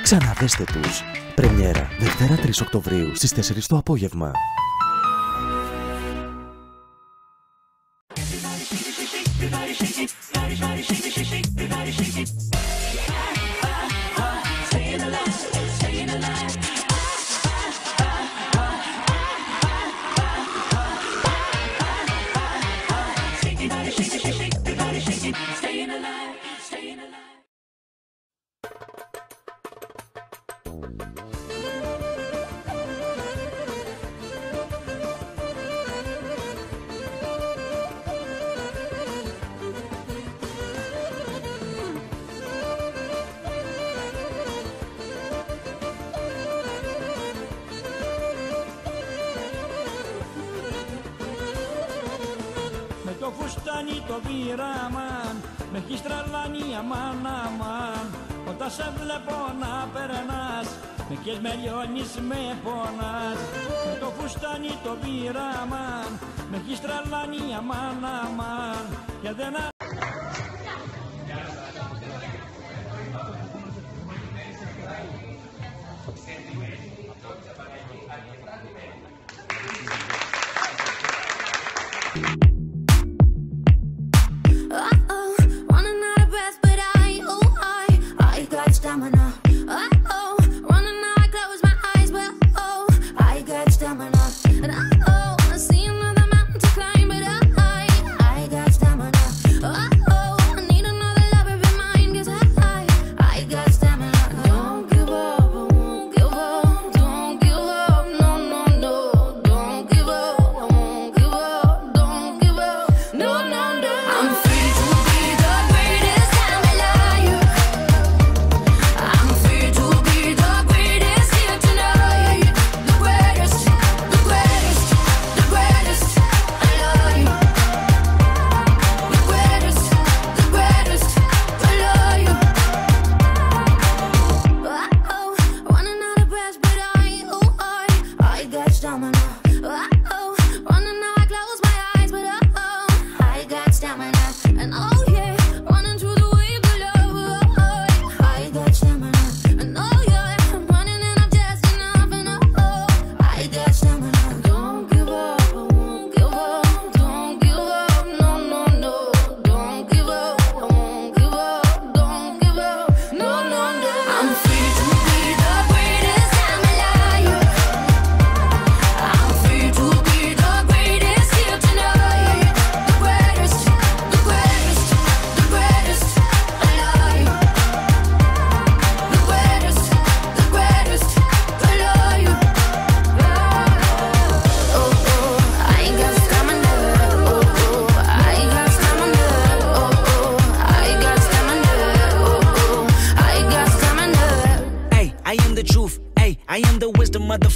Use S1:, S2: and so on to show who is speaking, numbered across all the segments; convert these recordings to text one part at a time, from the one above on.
S1: Ξαναδέστε τους. Πρεμιέρα, Δευτέρα 3 Οκτωβρίου στις 4 το απόγευμα.
S2: Το φουστάνι το πειραμάν, με έχεις τρελάνει αμάν αμάν. Όταν σε βλέπω να περνάς, με κες με λιώνεις με πονάς. Με το φουστάνι το πειραμάν, με έχεις τρελάνει αμάν αμάν. Και δεν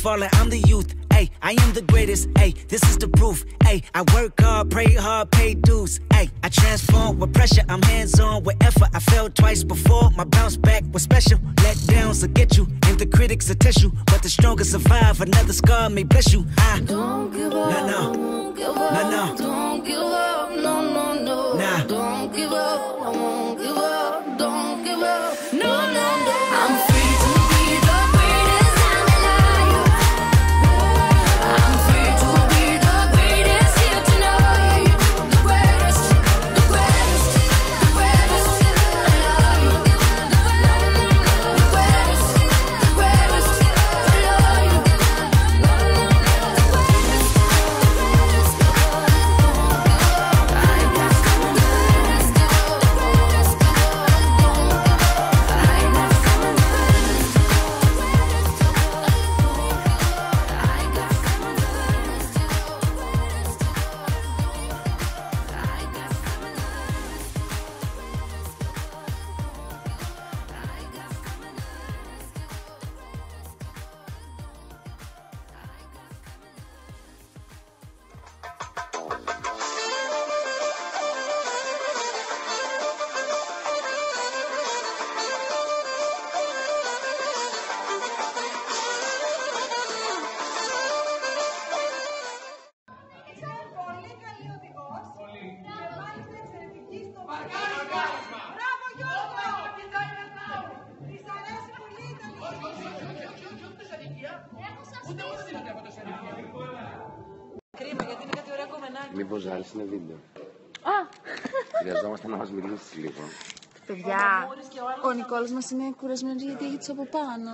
S3: falling, I'm the youth, ayy, I am the greatest, ayy, this is the proof, ayy, I work hard, pray hard, pay dues, ayy, I transform with pressure, I'm hands-on with effort, I fell twice before, my bounce back was special, let downs will get you, and the critics will test you, but the strongest survive, another scar may bless you,
S4: don't give up,
S3: no,
S4: won't give up,
S3: no,
S4: don't give up, no,
S3: nah,
S4: don't give up, I won't give up, don't give up, no, I'm free to be the greatest, I'm alive, I'm free to be the greatest here tonight, the greatest, the greatest, the greatest, alive, the greatest, the greatest, alive,
S5: Μπράβο Γιώργο! Της αρέσει πολύ η Κρίμα, γιατί είναι κάτι ωραία κομμενάκι.
S6: Μήπως ζάλισε είναι βίντεο. Χρειαζόμαστε να μας μιλήσεις λίγο.
S7: Παιδιά, ο Νικόλας μας είναι κουρασμένος γιατί έχει τους από πάνω.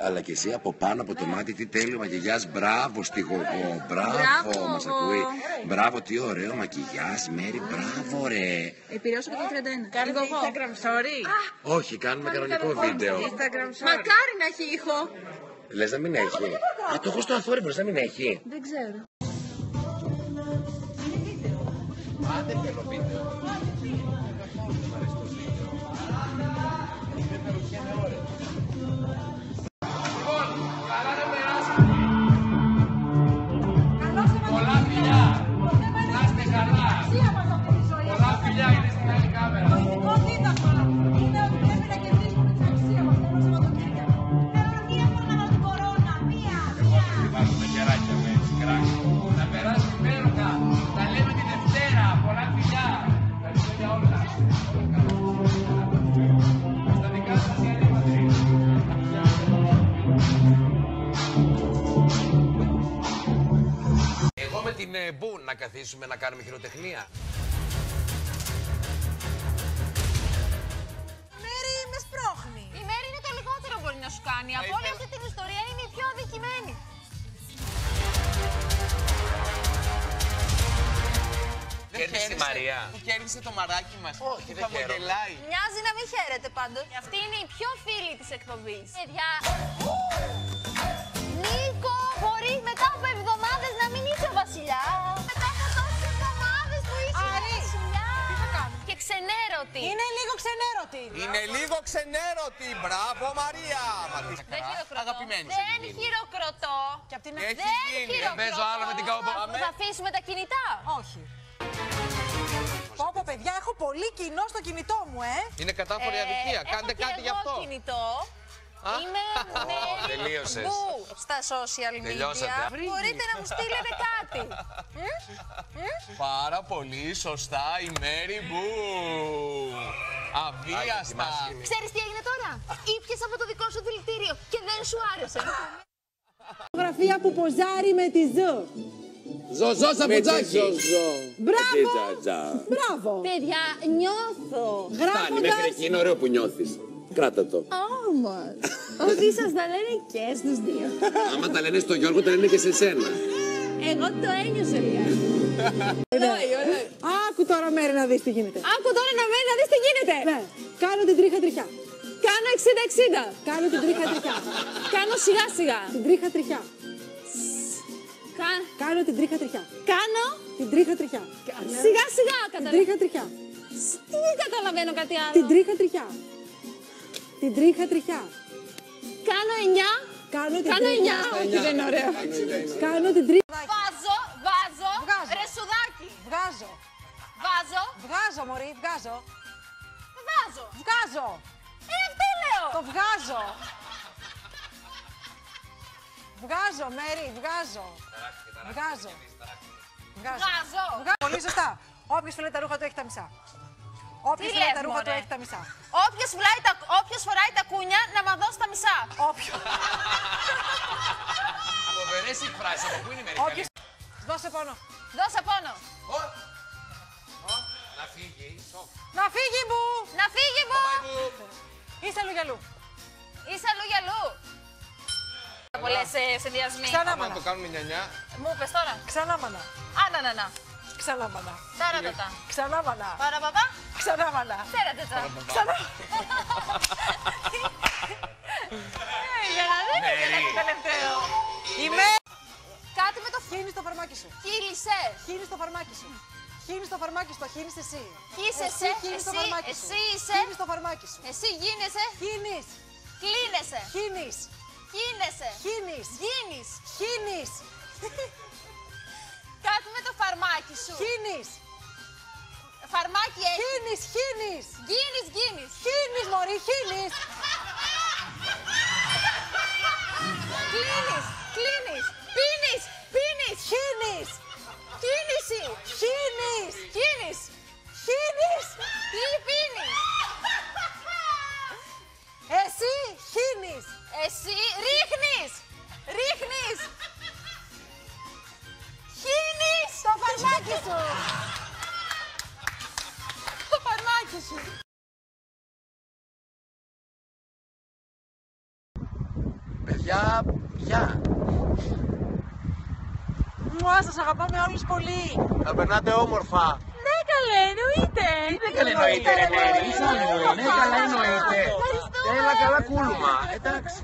S6: Αλλά και εσύ από πάνω από το μάτι, τι τέλειο μακιγιάζ. Μπράβο στη γογό, μπράβο, μας ακούει. Μπράβο, τι ωραίο μακιγιάζ, Μέρη, μπράβο ρε.
S7: Επηρεώσω και το 31.
S5: Κάνετε Instagram story.
S6: Όχι, κάνουμε κανονικό βίντεο.
S5: Instagram story.
S7: Μακάρι να έχει ήχο.
S6: Λες να μην έχει. Α, το έχω στο αθόρυβο, να μην έχει.
S7: Δεν ξέρω.
S6: Άντε θέλω βίντεο.
S8: Πολλά φιλιά! Να είστε καλά! Πολλά φιλιά είναι στην άλλη κάμερα!
S5: Το ειδικό δίδαγμα είναι ότι πρέπει να κερδίσουμε την αξία μας. Θέλω Σαββατοκύριακο. Θέλω μία φορά την κορώνα. Μία.
S8: Βάζω τα κεράκια με έτσι κράκι. Να περάσει υπέροχα! Τα λέμε τη Δευτέρα! Πολλά φιλιά! Ευχαριστώ για όλα! Στα δικά σας η Άλλη Μαδρίτη!
S9: Εγώ με την Μπου να καθίσουμε να κάνουμε χειροτεχνία.
S5: Μέρη με σπρώχνει.
S7: Η Μέρη είναι το λιγότερο που μπορεί να σου κάνει. Από όλη αυτή την ιστορία είναι η πιο αδικημένη.
S9: Κέρδισε η Μαρία.
S10: Που κέρδισε το μαράκι μας.
S9: Όχι, δεν χαίρομαι.
S7: Μοιάζει να μην χαίρεται πάντως. Αυτή είναι η πιο φίλη της εκπομπής. Παιδιά. Νίκο, μπορεί μετά από εβδομάδες να μην είσαι ο βασιλιάς. Μετά από τόσες εβδομάδες που είσαι ο βασιλιάς.
S5: Τι θα κάνω.
S7: Και ξενέρωτη.
S5: Είναι λίγο ξενέρωτη.
S10: Είναι λίγο ξενέρωτη. Μπράβο Μαρία.
S7: Δεν χειροκροτώ.
S10: Αγαπημένη.
S7: Δεν χειροκροτώ.
S5: Και απ' την
S10: Έχει
S7: Δεν
S10: γίνει.
S7: χειροκροτώ.
S9: παίζω άλλο με την καούπα.
S7: Θα αφήσουμε τα κινητά.
S5: Όχι. Πω παιδιά, έχω πολύ κοινό στο κινητό μου,
S10: Είναι κατάφορη αδικία. Κάντε
S7: έχω
S10: κάτι
S7: και
S10: γι' αυτό.
S7: εγώ κινητό. Είμαι
S9: τελείωσες.
S7: Μπου στα social media.
S9: Τελειώσατε.
S7: Μπορείτε να μου στείλετε κάτι.
S10: Πάρα πολύ σωστά η Μέρη Μπου. Αβίαστα.
S7: Ξέρεις τι έγινε τώρα? Ήπιες από το δικό σου δηλητήριο και δεν σου άρεσε.
S5: Φωτογραφία που ποζάρει με τη Ζω.
S6: Ζωζό σαπουτζάκι.
S5: Μπράβο! Μπράβο!
S7: Παιδιά, νιώθω.
S6: Φτάνει, μέχρι εκεί είναι ωραίο που νιώθεις. Κράτα το.
S7: Όμως, ότι σας τα λένε και στους δύο.
S6: Άμα τα λένε στο Γιώργο, τα λένε και σε σένα.
S7: Εγώ το ένιωσα λιγάκι.
S5: Άκου τώρα Μέρη να δεις τι γίνεται.
S7: Άκου τώρα να μένει να δεις τι γίνεται.
S5: Ναι, κάνω την τρίχα τριχιά.
S7: Κάνω 60-60.
S5: Κάνω την τρίχα τριχιά.
S7: Κάνω σιγά σιγά.
S5: Την τρίχα τριχιά.
S7: Κα-
S5: Κάνω την τρίχα τριχιά.
S7: Κάνω
S5: Την τρίχα τριχιά.
S7: σιγά σιγά
S5: Την
S7: καταλαβαίνω.
S5: τρίχα τριχιά.
S7: Δεν καταλαβαίνω κάτι άλλο.
S5: Την τρίχα τριχιά. Την τρίχα τριχιά.
S7: Κάνω 9.
S5: Κάνω την
S7: Κάνω 9.
S5: τρίχα.
S7: Όχι, δεν είναι ωραίο.
S5: Κάνω την τρίχα.
S7: Βάζω
S5: Βγάζω.
S7: ρεσουδάκι.
S5: Βγάζω.
S7: Βάζω.
S5: Βγάζω μωρή, βγάζω.
S7: Βάζω.
S5: Βγάζω.
S7: Αυτό λέω.
S5: Το βγάζω. Βγάζω, Μέρη, βγάζω. Βγάζω.
S7: Βγάζω.
S5: Πολύ σωστά. Όποιος φυλάει τα ρούχα του έχει τα μισά. Όποιος
S7: Τι
S5: φυλάει
S7: λες,
S5: τα ρούχα του
S7: μωρέ?
S5: έχει τα μισά.
S7: Όποιος φοράει τα κούνια να μα δώσει τα μισά.
S5: Όποιος.
S9: Φοβερές εκφράσεις. Από πού είναι η Μερικανή?
S5: Όποιος. Δώσε πόνο.
S7: Δώσε πόνο.
S9: Να φύγει.
S5: Να φύγει μου.
S7: Να φύγει μου.
S5: Είσαι αλλού για αλλού.
S7: Είσαι αλλού για αλλού. Πολλές συνδυασμοί.
S5: Ξανά
S10: Άμα
S5: μάνα.
S10: το κάνουμε νιανιά.
S7: Μου πες τώρα.
S5: Ξανά μάνα.
S7: Άνανανα.
S5: Ξανά μάνα.
S7: Ταρατατα.
S5: Ξανά μάνα.
S7: Παραπαπά.
S5: Ξανά μάνα.
S7: Τέρατατα.
S5: Ξανά.
S7: Για να δείτε και κάτι τελευταίο.
S5: Είμαι.
S7: Κάτι με το
S5: Χύνεις το φαρμάκι σου.
S7: χείλησε.
S5: Χύνεις το φαρμάκι σου. Χύνεις το φαρμάκι σου. Το χύνεις εσύ.
S7: Χύσεσαι.
S5: Χύνεις το
S7: Εσύ,
S5: φαρμάκι σου.
S7: εσύ είσαι.
S5: Χύνεις το φαρμάκι σου.
S7: Εσύ γίνεσαι.
S5: Χύνεις.
S7: Κλείνεσαι.
S5: Χύνεις.
S7: Γίνεσαι.
S5: Χύνεις.
S7: Γίνεις.
S5: Χύνεις.
S7: Κάτι με το φαρμάκι σου.
S5: Χύνεις.
S7: Φαρμάκι έχει.
S5: Χύνεις. Χύνεις.
S7: Γίνεις, γίνεις.
S5: Χύνεις μωρή. Χύνεις.
S7: Κλείνεις, κλείνεις. Πίνεις, πίνεις.
S5: Χύνεις.
S7: Κίνηση.
S5: Χύνεις.
S7: Κίνης.
S5: Χύνεις.
S7: Τι πίνεις.
S5: Εσύ χύνεις.
S7: Εσύ ρίχνεις. Ρίχνεις.
S6: παιδιά, γεια.
S5: Μουά, σας αγαπάμε όλους πολύ.
S10: Να περνάτε όμορφα.
S5: Ναι, καλέ, εννοείται.
S6: Είναι καλή εννοείται, ρε Μέρη. Τι σαν εννοείται. Ναι, καλά εννοείται. Έλα καλά κούλουμα. Εντάξει.